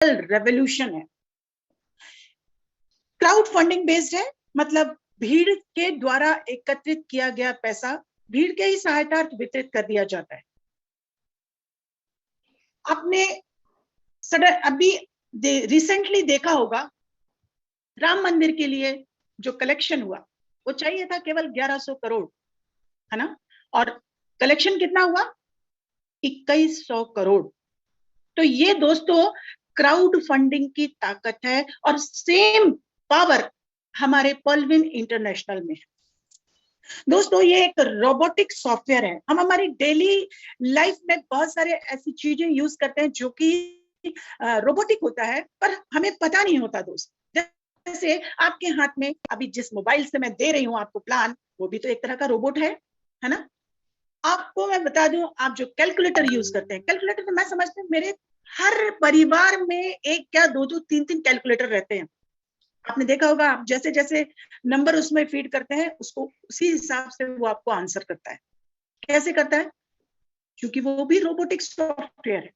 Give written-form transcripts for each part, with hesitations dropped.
Revolution है। Crowd funding based है, मतलब भीड़ के द्वारा एकत्रित किया गया पैसा भीड़ के ही सहायता वितरित कर दिया जाता है। आपने अभी रिसेंटली देखा होगा, राम मंदिर के लिए जो कलेक्शन हुआ वो चाहिए था केवल 1100 करोड़, है ना, और कलेक्शन कितना हुआ? 2100 करोड़। तो ये दोस्तों क्राउड फंडिंग की ताकत है, और सेम पावर हमारे पर्लविन इंटरनेशनल में है। दोस्तों ये एक रोबोटिक सॉफ्टवेयर है। हम हमारी डेली लाइफ में बहुत सारे ऐसी चीजें यूज करते हैं जो कि रोबोटिक होता है, पर हमें पता नहीं होता दोस्त। जैसे आपके हाथ में अभी जिस मोबाइल से मैं दे रही हूं आपको प्लान, वो भी तो एक तरह का रोबोट है ना। आपको मैं बता दूं, आप जो कैलकुलेटर यूज करते हैं, कैलकुलेटर तो मैं समझती हूँ मेरे हर परिवार में एक क्या दो दो तीन तीन कैलकुलेटर रहते हैं। आपने देखा होगा, आप जैसे जैसे नंबर उसमें फीड करते हैं उसको उसी हिसाब से वो आपको आंसर करता है। कैसे करता है? क्योंकि वो भी रोबोटिक सॉफ्टवेयर है।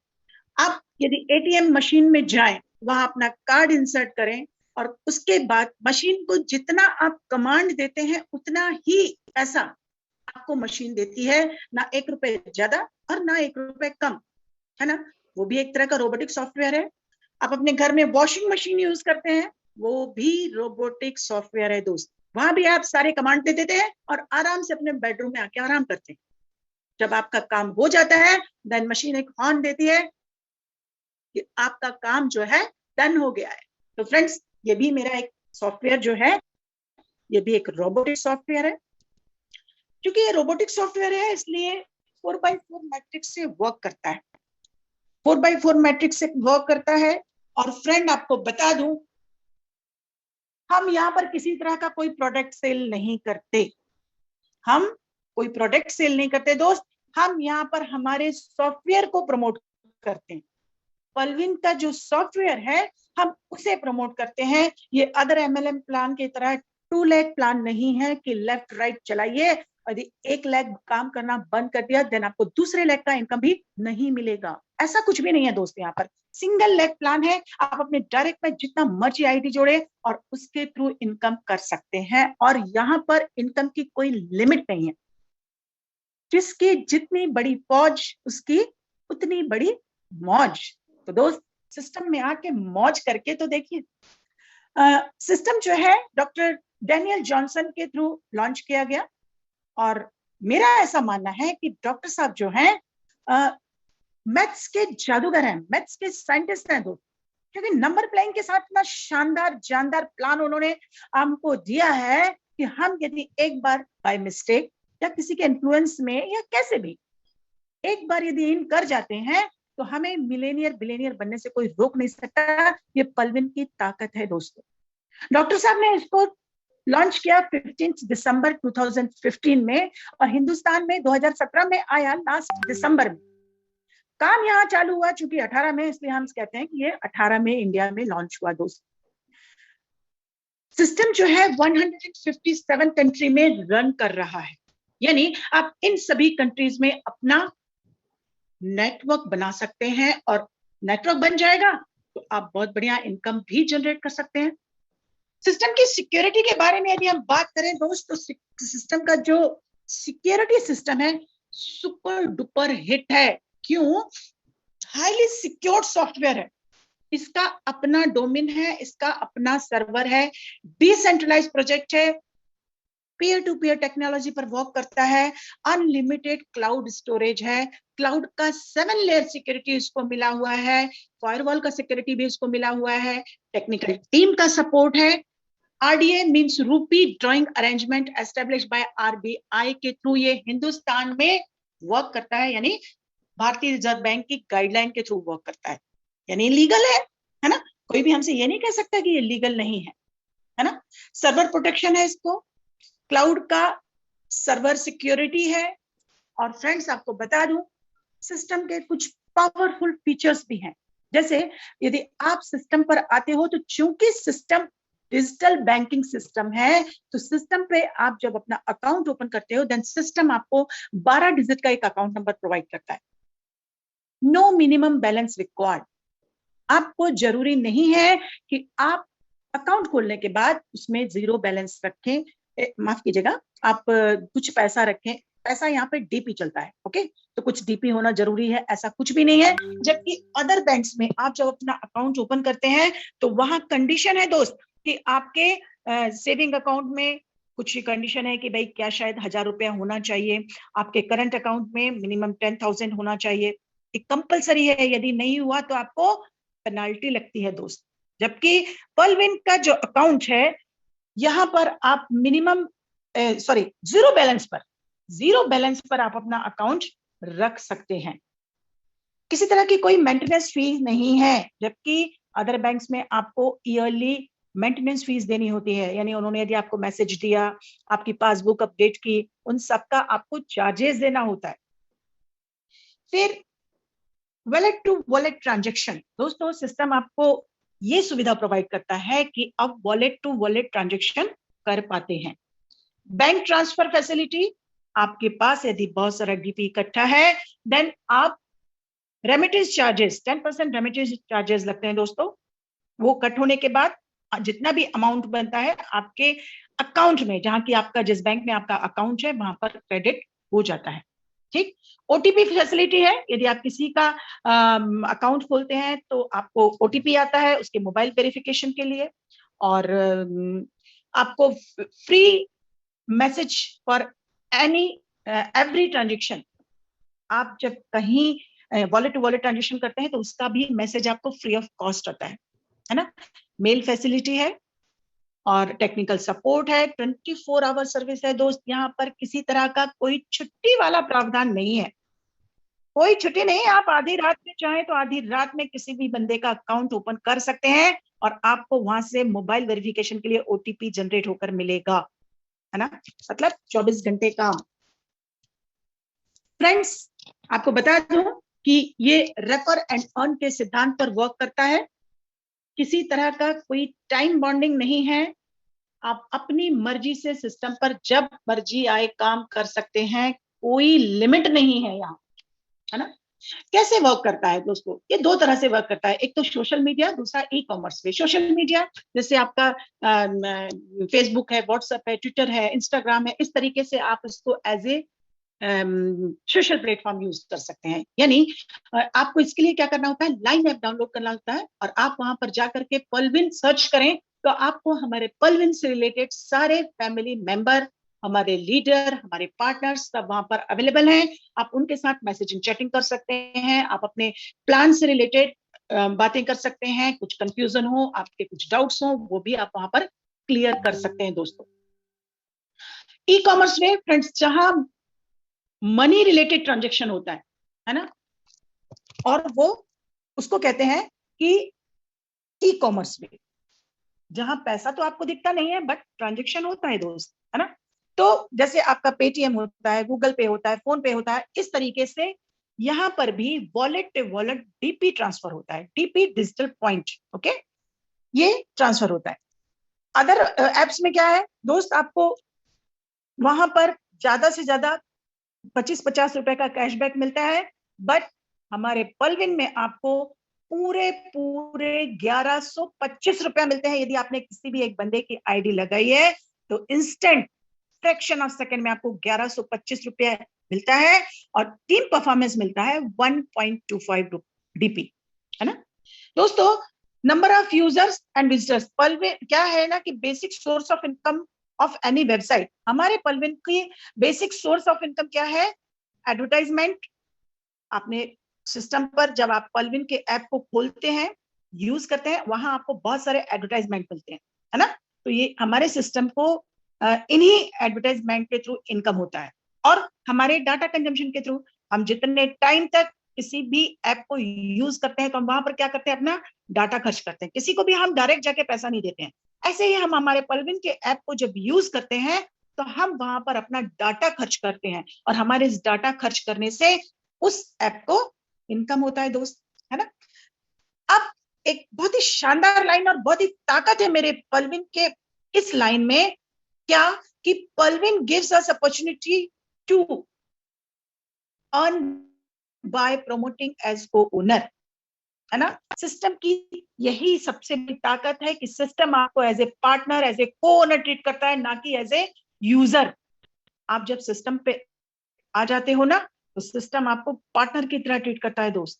आप यदि एटीएम मशीन में जाएं, वहां अपना कार्ड इंसर्ट करें, और उसके बाद मशीन को जितना आप कमांड देते हैं उतना ही पैसा आपको मशीन देती है, ना 1 रुपए ज्यादा और ना 1 रुपए कम, है ना। वो भी एक तरह का रोबोटिक सॉफ्टवेयर है। आप अपने घर में वॉशिंग मशीन यूज करते हैं, वो भी रोबोटिक सॉफ्टवेयर है दोस्त। वहां भी आप सारे कमांड दे देते हैं और आराम से अपने बेडरूम में आके आराम करते हैं। जब आपका काम हो जाता है, देन मशीन एक हॉर्न देती है कि आपका काम जो है डन हो गया है। तो फ्रेंड्स, ये भी मेरा एक सॉफ्टवेयर जो है, ये भी एक रोबोटिक सॉफ्टवेयर है। क्योंकि ये रोबोटिक सॉफ्टवेयर है इसलिए 4x4 मैट्रिक्स से वर्क करता है। 4x4 मैट्रिक्स से वर्क करता है। और फ्रेंड आपको बता दूं, हम यहाँ पर किसी तरह का कोई प्रोडक्ट सेल नहीं करते। हम कोई प्रोडक्ट सेल नहीं करते दोस्त, हम यहाँ पर हमारे सॉफ्टवेयर को प्रमोट करते हैं। पर्लविन का जो सॉफ्टवेयर है हम उसे प्रमोट करते हैं। ये अदर एमएलएम प्लान की तरह 2 लेग प्लान नहीं है कि लेफ्ट राइट चलाइए, यदि 1 लेग काम करना बंद कर दिया देन आपको दूसरे लेग का इनकम भी नहीं मिलेगा। ऐसा कुछ भी नहीं है दोस्त। यहाँ पर सिंगल लेग प्लान है। आप अपने डायरेक्ट में जितना मर्जी आईडी जोड़े और उसके थ्रू इनकम कर सकते हैं, और यहाँ पर इनकम की कोई लिमिट नहीं है। जिसकी जितनी बड़ी फौज उसकी उतनी बड़ी मौज। तो दोस्त सिस्टम में आके मौज करके तो देखिए। सिस्टम जो है डॉक्टर डैनियल जॉनसन के थ्रू लॉन्च किया गया, और मेरा ऐसा मानना है कि डॉक्टर साहब जो हैं मैथ्स के जादूगर हैं, मैथ्स के साइंटिस्ट हैं दोस्त। क्योंकि नंबर प्लेइंग के साथ इतना शानदार जानदार प्लान उन्होंने हमको दिया है कि हम यदि एक बार बाय मिस्टेक या किसी के इन्फ्लुएंस में या कैसे भी एक बार यदि इन कर जाते हैं तो हमें मिलेनियर बिलेनियर बनने से कोई रोक नहीं सकता। ये पर्लविन की ताकत है दोस्तों। डॉक्टर साहब ने इसको लॉन्च किया 15 दिसंबर 2015 में, और हिंदुस्तान में 2017 में आया लास्ट दिसंबर में। काम यहाँ चालू हुआ चूंकि 18 में, इसलिए हम कहते हैं कि ये 18 में इंडिया में लॉन्च हुआ दोस्त। सिस्टम जो है 157 कंट्री में रन कर रहा है, यानी आप इन सभी कंट्रीज में अपना नेटवर्क बना सकते हैं, और नेटवर्क बन जाएगा तो आप बहुत बढ़िया इनकम भी जनरेट कर सकते हैं। सिस्टम की सिक्योरिटी के बारे में यदि हम बात करें दोस्त, तो सिस्टम का जो सिक्योरिटी सिस्टम है सुपर डुपर हिट है। क्यों? हाईली सिक्योर्ड सॉफ्टवेयर है, इसका अपना डोमेन है, इसका अपना सर्वर है, डिसेंट्रलाइज प्रोजेक्ट है, पीयर टू पीयर टेक्नोलॉजी पर वर्क करता है, अनलिमिटेड क्लाउड स्टोरेज है, क्लाउड का 7 लेयर सिक्योरिटी इसको मिला हुआ है, फायरवॉल का सिक्योरिटी भी इसको मिला हुआ है, टेक्निकल टीम का सपोर्ट है। आरडीए मींस रूपी drawing arrangement establish by RBI के थ्रू ये हिंदुस्तान में वर्क करता है, यानी भारतीय रिजर्व बैंक की गाइडलाइन के थ्रू वर्क करता है, यानी लीगल है ना। कोई भी हमसे ये नहीं कह सकता कि ये लीगल नहीं है ना। सर्वर प्रोटेक्शन है इसको, क्लाउड का सर्वर सिक्योरिटी है। और फ्रेंड्स आपको बता दूं, सिस्टम के कुछ पावरफुल फीचर्स भी हैं। जैसे यदि आप सिस्टम पर आते हो तो चूंकि सिस्टम डिजिटल बैंकिंग सिस्टम है, तो सिस्टम पे आप जब अपना अकाउंट ओपन करते हो देन सिस्टम आपको 12 डिजिट का एक अकाउंट नंबर प्रोवाइड करता है। नो मिनिमम बैलेंस रिक्वायर्ड, आपको जरूरी नहीं है कि आप अकाउंट खोलने के बाद उसमें जीरो बैलेंस रखें, माफ कीजिएगा, आप कुछ पैसा रखें। पैसा यहाँ पे डीपी चलता है, ओके, तो कुछ डीपी होना जरूरी है, ऐसा कुछ भी नहीं है। जबकि अदर बैंक्स में आप जब अपना अकाउंट ओपन करते हैं तो वहां कंडीशन है दोस्त कि आपके सेविंग अकाउंट में कुछ कंडीशन है कि भाई क्या शायद 1,000 रुपया होना चाहिए, आपके करंट अकाउंट में मिनिमम 10,000 होना चाहिए, एक कंपलसरी है, यदि नहीं हुआ तो आपको पेनाल्टी लगती है दोस्त। जबकि पर्लविन का जो अकाउंट है यहां पर आप मिनिमम जीरो बैलेंस पर आप अपना अकाउंट रख सकते हैं, किसी तरह की कोई मेंटेनेंस फीस नहीं है। जबकि अदर बैंक्स में आपको ईयरली मेंटेनेंस फीस देनी होती है, यानी उन्होंने यदि आपको मैसेज दिया, आपकी पासबुक अपडेट की, उन सबका आपको चार्जेस देना होता है। फिर वॉलेट टू वॉलेट ट्रांजेक्शन, दोस्तों सिस्टम आपको ये सुविधा प्रोवाइड करता है कि आप वॉलेट टू वॉलेट ट्रांजेक्शन कर पाते हैं। बैंक ट्रांसफर फैसिलिटी, आपके पास यदि बहुत सारा डीपी इकट्ठा है, देन आप रेमिटेंस चार्जेस 10% रेमिटेंस चार्जेस लगते हैं दोस्तों, वो कट होने के बाद जितना भी अमाउंट बनता है आपके अकाउंट में, जहां की आपका जिस बैंक में आपका अकाउंट है वहां पर क्रेडिट हो जाता है। ठीक, ओटीपी फैसिलिटी है, यदि आप किसी का अकाउंट खोलते हैं तो आपको ओटीपी आता है उसके मोबाइल वेरिफिकेशन के लिए, और आपको free message for any every transaction. आप जब कहीं वॉलेट टू वॉलेट ट्रांजेक्शन करते हैं तो उसका भी मैसेज आपको फ्री ऑफ कॉस्ट आता है ना। मेल फैसिलिटी है और टेक्निकल सपोर्ट है, 24 आवर सर्विस है दोस्त। यहाँ पर किसी तरह का कोई छुट्टी वाला प्रावधान नहीं है, कोई छुट्टी नहीं। आप आधी रात में चाहें तो आधी रात में किसी भी बंदे का अकाउंट ओपन कर सकते हैं और आपको वहां से मोबाइल वेरिफिकेशन के लिए ओटीपी जनरेट होकर मिलेगा, है ना, मतलब 24 घंटे काम। फ्रेंड्स, आपको बता दूं कि ये रेफर एंड अर्न के सिद्धांत पर वर्क करता है, किसी तरह का कोई टाइम बॉन्डिंग नहीं है। आप अपनी मर्जी से सिस्टम पर जब मर्जी आए काम कर सकते हैं, कोई लिमिट नहीं है यहाँ, है ना। कैसे वर्क करता है दोस्तों, ये दो तरह से वर्क करता है, एक तो सोशल मीडिया, दूसरा ई कॉमर्स पे। सोशल मीडिया जैसे आपका फेसबुक है, व्हाट्सएप है, ट्विटर है, इंस्टाग्राम है, इस तरीके से आप इसको as a social platform use कर सकते हैं। यानी आपको इसके लिए क्या करना होता है, लाइन ऐप डाउनलोड करना होता है और आप वहां पर जाकर के पर्लविन सर्च करें तो आपको हमारे पर्लविन से रिलेटेड सारे फैमिली मेंबर, हमारे लीडर, हमारे पार्टनर्स सब वहां पर अवेलेबल हैं। आप उनके साथ मैसेजिंग चैटिंग कर सकते हैं, आप अपने प्लान से रिलेटेड बातें कर सकते हैं, कुछ कंफ्यूजन हो, आपके कुछ डाउट्स हो, वो भी आप वहां पर क्लियर कर सकते हैं दोस्तों। ई कॉमर्स में फ्रेंड्स जहां मनी रिलेटेड ट्रांजेक्शन होता है ना, और वो उसको कहते हैं कि ई कॉमर्स में जहां पैसा तो आपको दिखता नहीं है बट ट्रांजेक्शन होता है दोस्त, है ना। तो जैसे आपका पेटीएम होता है, गूगल पे होता है, फोन पे होता है, इस तरीके से यहां पर भी wallet to wallet DP transfer होता है, डीपी डिजिटल पॉइंट, ओके, ये ट्रांसफर होता है। अदर एप्स में क्या है दोस्त, आपको वहां पर ज्यादा से ज्यादा 25-50 रुपए का कैशबैक मिलता है, बट हमारे पर्लविन में आपको पूरे पूरे 1125 रुपया मिलते हैं। यदि आपने किसी भी एक बंदे की आईडी लगाई है तो इंस्टेंट फ्रैक्शन ऑफ सेकंड में आपको 1125 रुपया मिलता है और टीम परफॉर्मेंस मिलता है 1.25 डीपी, है ना दोस्तों। Number of users and visitors, Pearlvine क्या है ना कि basic source of income of any website. हमारे पर्लविन की बेसिक सोर्स ऑफ इनकम क्या है, एडवर्टाइजमेंट। आपने सिस्टम पर जब आप पर्लविन के ऐप को खोलते हैं, यूज करते हैं, वहां आपको बहुत सारे एडवर्टाइजमेंट मिलते हैं, है ना। तो ये हमारे सिस्टम को इन्हीं एडवर्टाइजमेंट के थ्रू इनकम होता है। और हमारे डाटा कंजम्पशन के थ्रू हम जितने टाइम तक किसी भी ऐप को यूज करते हैं तो हम वहां पर क्या करते हैं, अपना डाटा खर्च करते हैं, किसी को भी हम डायरेक्ट जाके पैसा नहीं देते हैं। ऐसे ही हम हमारे पर्लविन के ऐप को जब यूज करते हैं तो हम वहां पर अपना डाटा खर्च करते हैं और हमारे इस डाटा खर्च करने से उस ऐप को इनकम होता है दोस्त, है ना। अब एक बहुत ही शानदार लाइन और बहुत ही ताकत है मेरे पर्लविन के इस लाइन में, क्या कि Pearlvine gives us opportunity to earn by promoting as co owner, है ना। सिस्टम की यही सबसे बड़ी ताकत है कि सिस्टम आपको as a partner, as a co owner treat करता है, ना कि एज ए यूजर। आप जब सिस्टम पे आ जाते हो ना, तो सिस्टम आपको पार्टनर की तरह ट्रीट करता है दोस्त।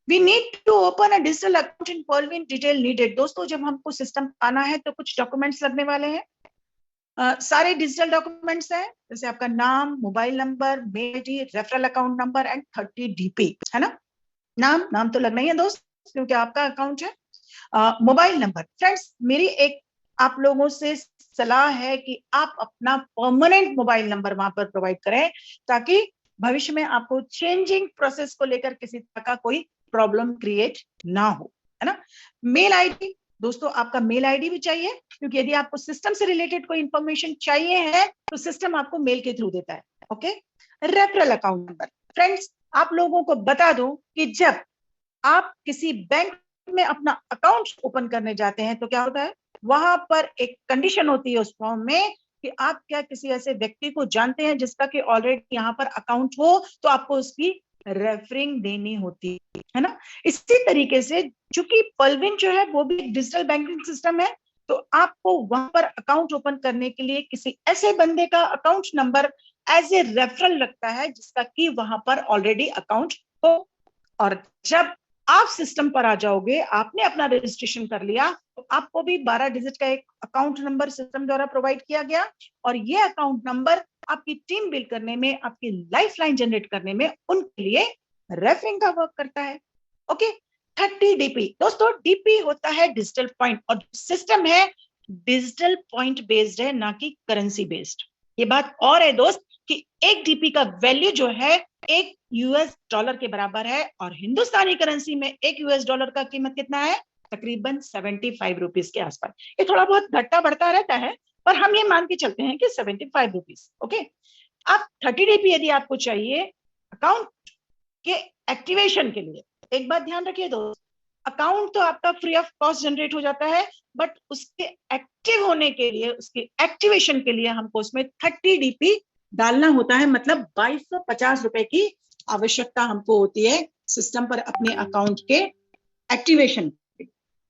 We need to open a digital account in Pearlvine, detail needed. दोस्तों जब हमको सिस्टम आना है तो कुछ डॉक्यूमेंट्स लगने वाले हैं। सारे डिजिटल डॉक्यूमेंट्स हैं, जैसे आपका नाम, mobile number, mail ID, referral account number and 30 DP, है ना। नाम तो लगना ही है दोस्त, क्योंकि आपका अकाउंट है। मोबाइल नंबर, फ्रेंड्स मेरी एक आप लोगों से सलाह है कि आप अपना परमानेंट मोबाइल नंबर वहां पर प्रोवाइड करें, ताकि भविष्य में आपको चेंजिंग प्रोसेस को लेकर किसी तरह का कोई प्रॉब्लम क्रिएट ना हो, है ना। मेल आईडी, दोस्तों आपका मेल आईडी भी चाहिए, क्योंकि यदि आपको सिस्टम से रिलेटेड कोई इंफॉर्मेशन चाहिए है तो सिस्टम आपको मेल के थ्रू देता है। Okay. Referral account number, friends आप लोगों को बता दूं कि जब आप किसी बैंक में अपना अकाउंट ओपन करने जाते हैं तो क्या होता है, वहां पर एक कंडीशन होती है उस फॉर्म में कि आप क्या किसी ऐसे व्यक्ति को जानते हैं जिसका कि ऑलरेडी यहाँ पर अकाउंट हो, तो आपको उसकी रेफरिंग देनी होती है ना। इसी तरीके से चूंकि पर्लविन जो है वो भी डिजिटल बैंकिंग सिस्टम है, तो आपको वहां पर अकाउंट ओपन करने के लिए किसी ऐसे बंदे का account number as a referral लगता है जिसका कि वहां पर ऑलरेडी अकाउंट हो। और जब आप सिस्टम पर आ जाओगे, आपने अपना रजिस्ट्रेशन कर लिया, तो आपको भी 12 डिजिट का एक अकाउंट नंबर सिस्टम द्वारा प्रोवाइड किया गया, और ये अकाउंट नंबर आपकी टीम बिल्ड करने में, आपकी लाइफलाइन जनरेट करने में उनके लिए रेफरिंग का वर्क करता है। ओके। 30 डीपी, दोस्तों डीपी होता है डिजिटल पॉइंट, और सिस्टम है डिजिटल पॉइंट बेस्ड है, ना कि करेंसी बेस्ड। ये बात और है दोस्त कि एक डीपी का वैल्यू जो है एक यूएस डॉलर के बराबर है, और हिंदुस्तानी करेंसी में एक यूएस डॉलर का कीमत कितना है, तकरीबन 75 रुपीस के आसपास। ये थोड़ा बहुत घटता बढ़ता रहता है, पर हम ये मान के चलते हैं कि 75 रुपीस। ओके। अब 30 डीपी यदि आपको चाहिए अकाउंट के एक्टिवेशन के लिए, एक बात ध्यान रखिए दोस्त, अकाउंट तो आपका फ्री ऑफ कॉस्ट जनरेट हो जाता है, बट उसके एक्टिव होने के लिए, उसके एक्टिवेशन के लिए हमको उसमें 30 डीपी डालना होता है, मतलब 2250 रुपए की आवश्यकता हमको होती है सिस्टम पर अपने अकाउंट के एक्टिवेशन।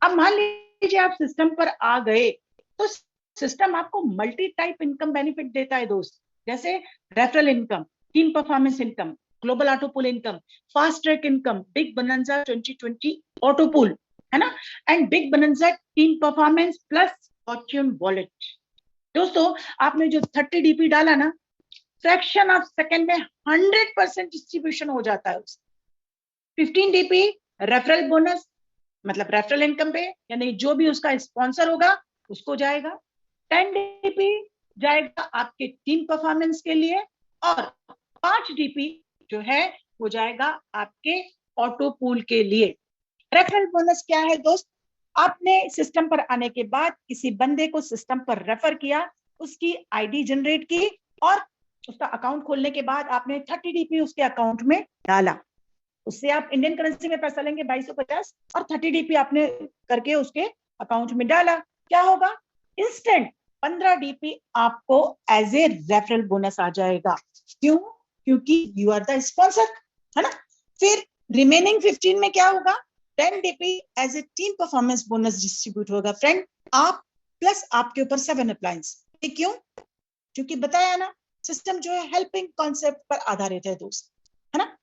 अब मान लीजिए आप सिस्टम पर आ गए, तो सिस्टम आपको मल्टी टाइप इनकम बेनिफिट देता है दोस्त, जैसे referral income, team performance income, global auto pool income, fast track income, big bonanza 2020 auto pool, है ना, and big bonanza team performance plus fortune wallet. दोस्तों आपने जो 30 डीपी डाला ना, फ्रैक्शन ऑफ सेकेंड में 100% डिस्ट्रीब्यूशन हो जाता है। 15 डीपी रेफरल बोनस, मतलब रेफरल इनकम पे, यानी जो भी उसका स्पॉन्सर होगा उसको जाएगा। 10 डीपी जाएगा आपके टीम परफॉर्मेंस के लिए, और 5 डीपी जो है वो जाएगा आपके ऑटो पूल के लिए। रेफरल बोनस क्या है दोस्त, आपने सिस्टम पर आने के बाद किसी बंदे को सिस्टम पर रेफर किया, उसकी आईडी जनरेट की, और उसका अकाउंट खोलने के बाद आपने 30 डीपी उसके अकाउंट में डाला, उससे आप इंडियन करेंसी में पैसा लेंगे 2250, और 30 डीपी आपने करके उसके अकाउंट में डाला, क्या होगा, इंस्टेंट 15 डीपी आपको एज ए रेफरल बोनस आ जाएगा। क्यों? क्योंकि यू आर द स्पॉन्सर, है ना। फिर रिमेनिंग 15 में क्या होगा, 10 DP as a team performance bonus distribute होगा। फ्रेंड आप प्लस आपके ऊपर 7 अप्लायंस। क्यों? क्योंकि बताया ना, सिस्टम जो है हेल्पिंग कॉन्सेप्ट पर आधारित है दोस्त, है ना।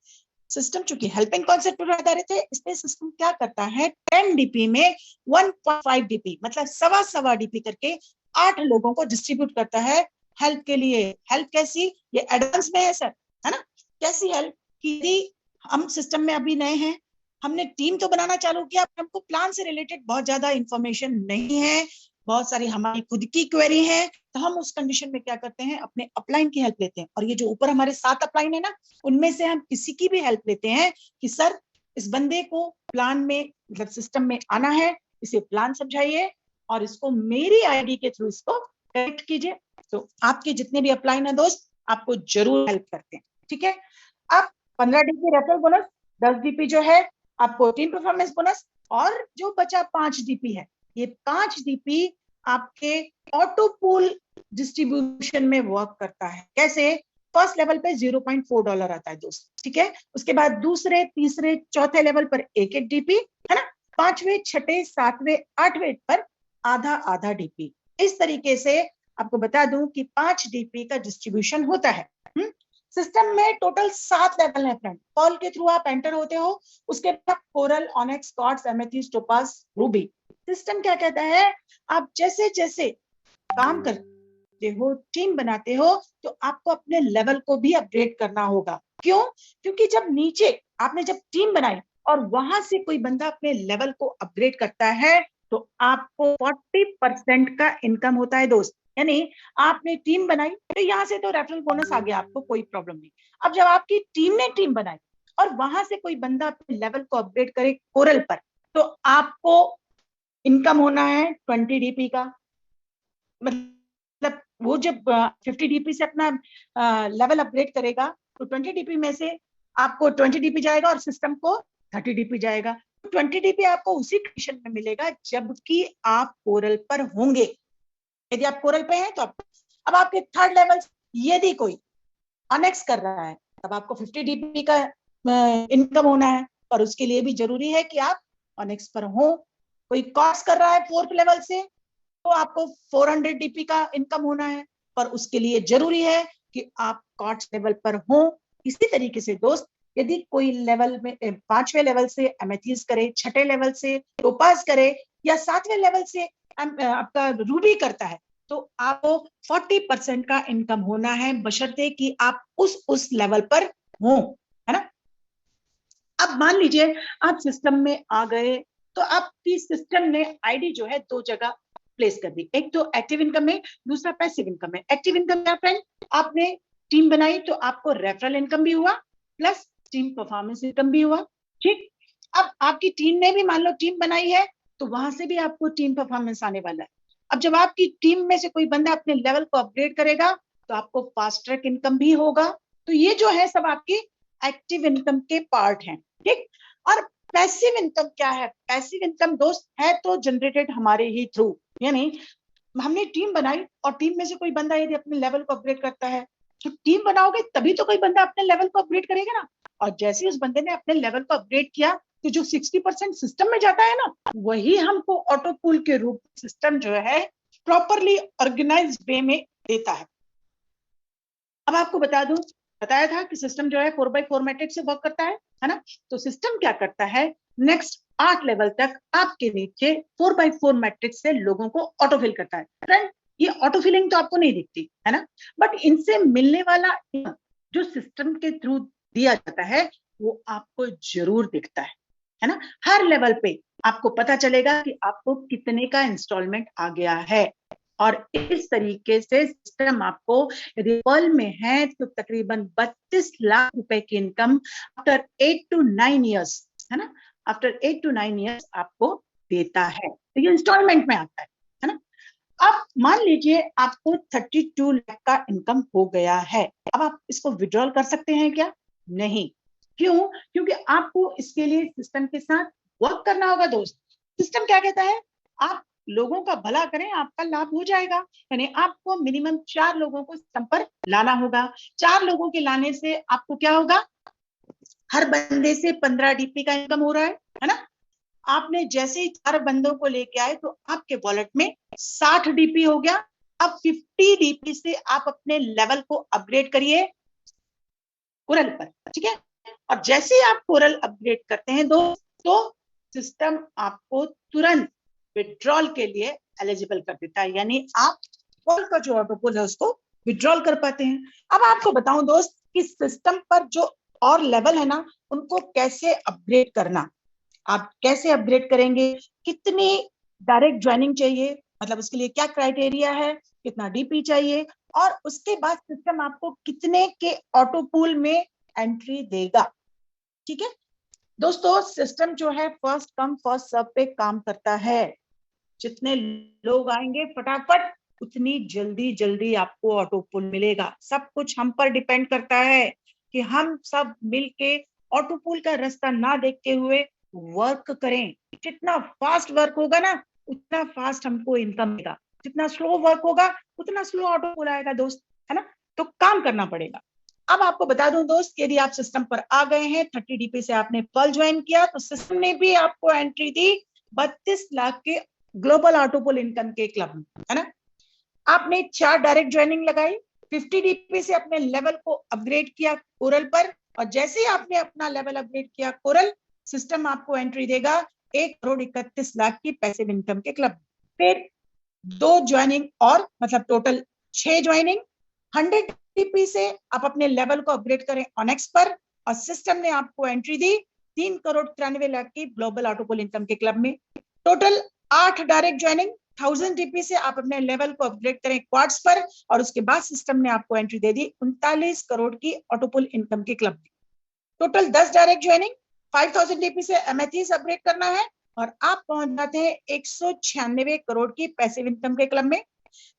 सिस्टम चूंकि हेल्पिंग कॉन्सेप्ट पर आधारित है, इसमें सिस्टम क्या करता है, 10 डीपी में 1.5 डीपी, मतलब सवा डीपी करके 8 लोगों को डिस्ट्रीब्यूट करता है हेल्प के लिए। हेल्प कैसी, ये एडवांस में है सर, है ना। कैसी हेल्प, कि हम सिस्टम में अभी नए हैं, हमने टीम तो बनाना चालू किया, हमको प्लान से रिलेटेड बहुत ज्यादा इंफॉर्मेशन नहीं है, बहुत सारी हमारी खुद की क्वेरी है, तो हम उस कंडीशन में क्या करते हैं, अपने अपलाइन की हेल्प लेते हैं। और ये जो ऊपर हमारे 7 अपलाइन है ना, उनमें से हम किसी की भी हेल्प लेते हैं कि सर इस बंदे को प्लान में, मतलब सिस्टम में आना है, इसे प्लान समझाइए और इसको मेरी आईडी के थ्रू इसको कनेक्ट कीजिए। तो आपके जितने भी अपलाइन है दोस्त, आपको जरूर हेल्प करते हैं, ठीक है। अब 15 डीपी रेफरल बोनस, 10 डीपी जो है आपको टीम परफॉर्मेंस बोनस, और जो बचा 5 डीपी है, ये 5 डीपी आपके ऑटो पूल डिस्ट्रीब्यूशन में वर्क करता है। कैसे? फर्स्ट लेवल पे $0.4 आता है दोस्त, ठीक है। उसके बाद दूसरे, तीसरे, चौथे लेवल पर एक डीपी, है ना। पांचवें, छठे, सातवें, आठवें पर आधा आधा डीपी। इस तरीके से आपको बता दूं कि 5 डीपी का डिस्ट्रीब्यूशन होता है। सिस्टम में टोटल 7 लेवल है फ्रेंड। पर्ल के थ्रू आप एंटर होते हो, उसके बाद coral, onyx, quartz, amethyst, topaz, Ruby. System क्या कहता है, आप जैसे जैसे काम करते हो, टीम बनाते हो, तो आपको अपने लेवल को भी अपग्रेड करना होगा। क्यों? क्योंकि जब नीचे आपने जब टीम बनाई और वहां से कोई बंदा अपने लेवल को अपग्रेड करता है, तो आपको 40% का इनकम होता है दोस्त। यानी आपने टीम बनाई तो यहाँ से तो रेफरल बोनस आ गया, आपको कोई प्रॉब्लम नहीं। अब जब आपकी टीम ने टीम बनाई और वहां से कोई बंदा अपने लेवल को अपग्रेड करे कोरल पर, तो आपको इनकम होना है 20 डीपी का। मतलब वो जब 50 डीपी से अपना लेवल अपग्रेड करेगा, तो 20 डीपी में से आपको 20 डीपी जाएगा और सिस्टम को 30 डीपी जाएगा। 20 डीपी आपको उसी कंडीशन में मिलेगा जबकि आप कोरल पर होंगे। यदि आप कोरल पे हैं तो अब आपके थर्ड लेवल, यदि कोई अनेक्स कर रहा है, तब आपको 50 डीपी का इनकम होना है, पर उसके लिए भी जरूरी है कि आप अनेक्स पर हो। कोई कॉर्स कर रहा है फोर्थ लेवल से, तो आपको 400 डीपी का इनकम होना है, पर उसके लिए जरूरी है कि आप कॉर्स लेवल पर हो। इसी तरीके से दोस्त, यदि कोई लेवल में 5वें लेवल से एमेथिस्ट करे, छठे लेवल से टोपाज करे, या 7वें लेवल से आपका रूबी करता है, तो आपको 40% का इनकम होना है, बशर्ते कि आप उस लेवल पर हो, है ना। अब मान लीजिए आप सिस्टम में आ गए, तो आपकी सिस्टम ने आईडी जो है 2 जगह प्लेस कर दी। एक तो एक्टिव इनकम में, दूसरा पैसिव इनकम में। एक्टिव इनकम क्या फ्रेंड, आपने टीम बनाई तो आपको रेफरल इनकम भी हुआ, प्लस टीम परफॉर्मेंस इनकम भी हुआ, ठीक। अब आपकी टीम ने भी मान लो टीम बनाई है, तो वहां से भी आपको टीम परफॉर्मेंस आने वाला है। अब जब आपकी टीम में से कोई बंदा अपने लेवल को अपग्रेड करेगा, तो आपको फास्ट ट्रैक इनकम भी होगा। तो ये जो है सब आपकी एक्टिव इनकम के पार्ट हैं, ठीक। और पैसिव इनकम क्या है? पैसिव इनकम दोस्त है तो जनरेटेड हमारे ही थ्रू, यानी हमने टीम बनाई और टीम में से कोई बंदा यदि अपने लेवल को अपग्रेड करता है, तो टीम बनाओगे तभी तो कोई बंदा अपने लेवल को अपग्रेड करेगा ना। और जैसे ही उस बंदे ने अपने लेवल को अपग्रेड किया, तो जो 60% सिस्टम में जाता है ना, वही हमको ऑटो पूल के रूप सिस्टम जो है प्रॉपरली ऑर्गेनाइज्ड वे में देता है। अब आपको बता दूं, बताया था कि सिस्टम जो है 4x4 मैट्रिक्स से वर्क करता है ना। तो सिस्टम क्या करता है, नेक्स्ट 8 लेवल तक आपके नीचे 4x4 मैट्रिक्स से लोगों को ऑटोफिल करता है। फ्रेंड, ये ऑटोफिलिंग तो आपको नहीं दिखती है ना, बट इनसे मिलने वाला जो सिस्टम के थ्रू दिया जाता है, वो आपको जरूर दिखता है ना। हर लेवल पे आपको पता चलेगा कि आपको कितने का इंस्टॉलमेंट आ गया है। और इस तरीके से सिस्टम आपको, यदि पर्ल में है, तो तकरीबन 32 लाख रुपए की इनकम आफ्टर 8 to 9 ईयर्स, है ना, आफ्टर 8 to 9 ईयर्स आपको देता है। तो ये इंस्टॉलमेंट में आता है ना। अब मान लीजिए आपको 32 लाख का इनकम हो गया है, अब आप इसको विड्रॉल कर सकते हैं क्या? नहीं। क्यों? क्योंकि आपको इसके लिए सिस्टम के साथ वर्क करना होगा दोस्त। सिस्टम क्या कहता है, आप लोगों का भला करें, आपका लाभ हो जाएगा। यानी आपको मिनिमम 4 लोगों को सिस्टम पर लाना होगा। 4 लोगों के लाने से आपको क्या होगा, हर बंदे से 15 डीपी का इनकम हो रहा है ना। आपने जैसे ही 4 बंदों को लेके आए, तो आपके वॉलेट में 60 डीपी हो गया। अब 50 डीपी से आप अपने लेवल को अपग्रेड करिए कोरल पर, ठीक है। और जैसे ही आप कोरल अपग्रेड करते हैं तो सिस्टम आपको तुरंत विड्रॉल के लिए एलिजिबल कर देता है, यानी आप कोरल का जो ऑटोपुल है उसको विड्रॉल कर पाते हैं। अब आपको बताऊं दोस्त कि सिस्टम पर जो और लेवल है ना, उनको कैसे अपग्रेड करना। आप कैसे अपग्रेड करेंगे, कितनी डायरेक्ट ज्वाइनिंग चाहिए, मतलब उसके लिए क्या क्राइटेरिया है, कितना डीपी चाहिए, और उसके बाद सिस्टम आपको कितने के ऑटो पूल में एंट्री देगा, ठीक है दोस्तों। सिस्टम जो है फर्स्ट कम फर्स्ट सर्व पे काम करता है। जितने लोग आएंगे फटाफट, उतनी जल्दी जल्दी आपको ऑटो पुल मिलेगा। सब कुछ हम पर डिपेंड करता है कि हम सब मिलके ऑटो पुल का रास्ता ना देखते हुए वर्क करें। जितना फास्ट वर्क होगा ना, उतना फास्ट हमको इनकम मिलेगा। जितना स्लो वर्क होगा, उतना स्लो ऑटो पुल आएगा दोस्त, है ना। तो काम करना पड़ेगा। अब आपको बता दूं दोस्त, यदि आप सिस्टम पर आ गए हैं, 30 डीपी से आपने पल ज्वाइन किया, तो सिस्टम ने भी आपको एंट्री दी 32 लाख के ग्लोबल ऑटोपुल इनकम के क्लब में, है ना। आपने 4 डायरेक्ट ज्वाइनिंग लगाई, 50 डीपी से अपने लेवल को अपग्रेड किया कोरल पर, और जैसे ही आपने अपना लेवल अपग्रेड किया कोरल, सिस्टम आपको एंट्री देगा 1,31,00,000 की पैसिव इनकम के क्लब। फिर 2 ज्वाइनिंग और, मतलब टोटल 6 ज्वाइनिंग, 100 डीपी से आप अपने लेवल को अपग्रेड करें ऑनेक्स पर, और सिस्टम ने आपको एंट्री दी 3,93,00,000 की ग्लोबल ऑटोपुल इनकम के क्लब में। टोटल 8 डायरेक्ट ज्वाइनिंग, 1000 डीपी से आप अपने लेवल को अपग्रेड करें क्वार्ट्स पर, और उसके बाद सिस्टम ने आपको एंट्री दे दी 39 करोड़ की ऑटोपुल इनकम के क्लब में। टोटल 10 डायरेक्ट ज्वाइनिंग, 5000 डीपी से एमेथिस अपग्रेड करना है, और आप पहुंच जाते हैं 196 करोड़ की पैसिव इनकम के क्लब में।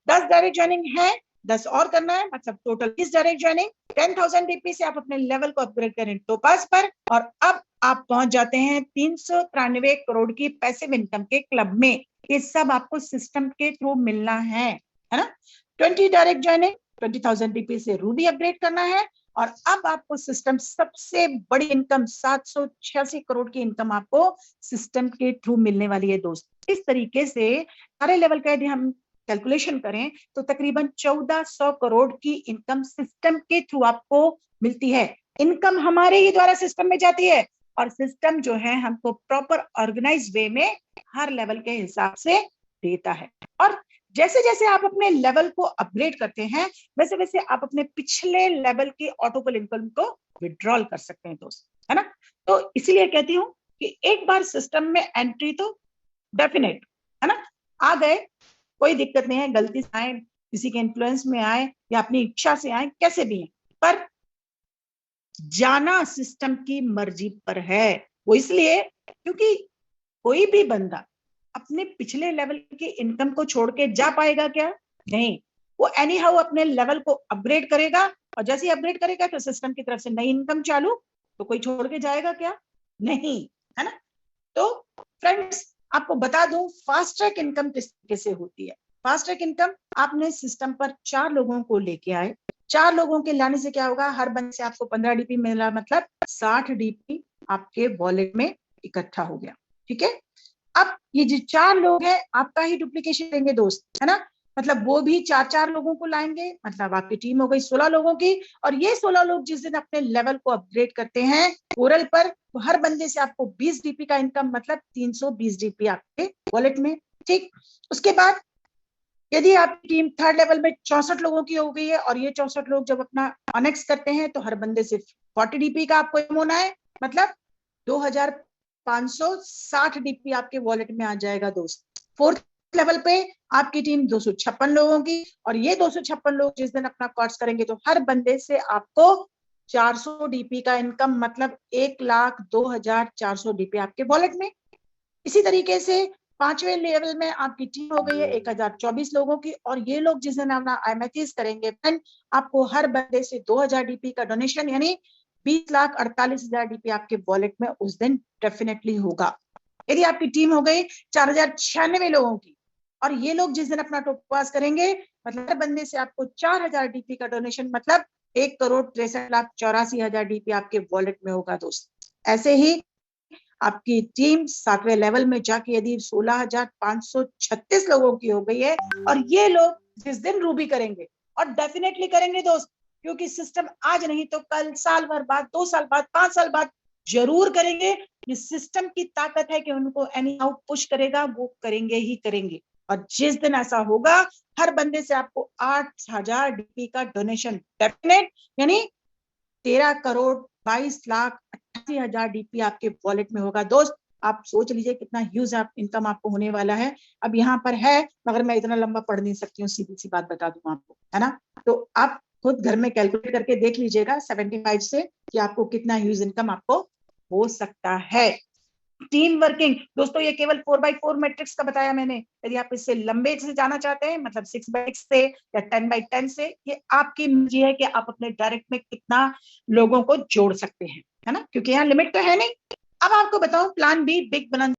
10 डायरेक्ट ज्वाइनिंग है, 10 और करना है, मतलब टोटल 20 डायरेक्ट ज्वाइनिंग, 10,000 डीपी से आप अपने लेवल को अपग्रेड करें टोपाज पर, और अब आप पहुंच जाते हैं 393 करोड़ की पैसिव इनकम के क्लब में। ये सब आपको सिस्टम के थ्रू मिलना है ना। 20 डायरेक्ट ज्वाइनिंग, 20,000 डीपी से रूबी अपग्रेड करना है, और अब आपको सिस्टम सबसे बड़ी इनकम 786 करोड़ की इनकम आपको सिस्टम के थ्रू मिलने वाली है दोस्त। इस तरीके से सारे लेवल का यदि हम कैलकुलेशन करें तो तकरीबन 1400 करोड़ की इनकम सिस्टम के थ्रू आपको मिलती है। इनकम हमारे ही द्वारा सिस्टम में जाती है, और सिस्टम जो है हमको प्रॉपर ऑर्गेनाइज वे में हर लेवल के हिसाब से देता है। और जैसे जैसे आप अपने लेवल को अपग्रेड करते हैं, वैसे वैसे आप अपने पिछले लेवल की ऑटोपुल इनकम को विड्रॉल कर सकते हैं दोस्त, है ना। तो इसीलिए कहती हूँ कि एक बार सिस्टम में एंट्री तो डेफिनेट, है ना, आ गए, कोई दिक्कत नहीं है, गलती से आए, किसी के इन्फ्लुएंस में आए या अपनी इच्छा से आए, कैसे भी है, पर जाना सिस्टम की मर्जी पर है। वो इसलिए क्योंकि कोई भी बंदा अपने पिछले लेवल की इनकम को छोड़ के जा पाएगा क्या? नहीं, वो एनी हाउ अपने लेवल को अपग्रेड करेगा, और जैसे ही अपग्रेड करेगा तो सिस्टम की तरफ से नई इनकम चालू, तो कोई छोड़ के जाएगा क्या? नहीं, है ना। तो फ्रेंड्स, आपको बता दूं फास्ट ट्रैक इनकम किस तरीके से होती है। फास्ट ट्रैक इनकम, आपने सिस्टम पर 4 लोगों को लेके आए, 4 लोगों के लाने से क्या होगा, हर बंदे से आपको 15 डीपी मिला, मतलब 60 डीपी आपके वॉलेट में इकट्ठा हो गया। ठीक है, अब ये जो 4 लोग हैं आपका ही डुप्लीकेशन देंगे दोस्त, है ना, मतलब वो भी 4-4 लोगों को लाएंगे, मतलब आपकी टीम हो गई 16 लोगों की, और ये 16 लोग जिस दिन अपने लेवल को अपग्रेड करते हैं कोरल पर, तो हर बंदे से आपको 20 डीपी का इनकम, मतलब 320 डीपी आपके वॉलेट में। ठीक, उसके बाद यदि आपकी टीम थर्ड लेवल में 64 लोगों की हो गई है, और ये 64 लोग जब अपना ऑनेक्स करते हैं तो हर बंदे से 40 डीपी का आपको होना है, मतलब 2560 डीपी आपके वॉलेट में आ जाएगा दोस्त। फोर्थ लेवल पे आपकी टीम 256 लोगों की, और ये 256 लोग जिस दिन अपना कोर्स करेंगे तो हर बंदे से आपको 400 डीपी का इनकम, मतलब 1,02,400 डीपी आपके वॉलेट में। इसी तरीके से 5वें लेवल में आपकी टीम हो गई है 1024 लोगों की, और ये लोग जिस दिन अपना एमेथिस करेंगे, आपको हर बंदे से 2000 डीपी का डोनेशन, यानी 20,48,000 डीपी आपके वॉलेट में उस दिन डेफिनेटली होगा। यदि आपकी टीम हो गई 4096 लोगों की, और ये लोग जिस दिन अपना टोपास करेंगे, मतलब हर बंदे से आपको 4000 डीपी का डोनेशन, मतलब 1,63,84,000 डीपी आपके वॉलेट में होगा दोस्त। ऐसे ही आपकी टीम 7वें लेवल में जाके यदि 16,536 लोगों की हो गई है, और ये लोग जिस दिन रूबी करेंगे, और डेफिनेटली करेंगे दोस्त, क्योंकि सिस्टम आज नहीं तो कल, साल भर बाद, 2 साल बाद, 5 साल बाद जरूर करेंगे। ये सिस्टम की ताकत है कि उनको एनी हाउ पुश करेगा, वो करेंगे ही करेंगे। और जिस दिन ऐसा होगा, हर बंदे से आपको 8,000 डीपी का डोनेशन डेफिनेट, यानी 13,22,88,000 डीपी आपके वॉलेट में होगा दोस्त। आप सोच लीजिए कितना ह्यूज इनकम आपको होने वाला है। अब यहाँ पर है, मगर मैं इतना लंबा पढ़ नहीं सकती हूँ, सीधी सी बात बता दूं आपको, है ना। तो आप खुद घर में कैलकुलेट करके देख लीजिएगा 75 से कि आपको कितना ह्यूज इनकम आपको हो सकता है। टीम वर्किंग दोस्तों, ये केवल 4x4 मैट्रिक्स का बताया मैंने। यदि आप इससे लंबे से जाना चाहते हैं, मतलब 6x6 से या 10x10 से, ये आपकी मर्जी है कि आप अपने डायरेक्ट में कितना लोगों को जोड़ सकते हैं, है ना, क्योंकि यहाँ लिमिट तो है नहीं। अब आपको बताऊं प्लान बी, बिग बनन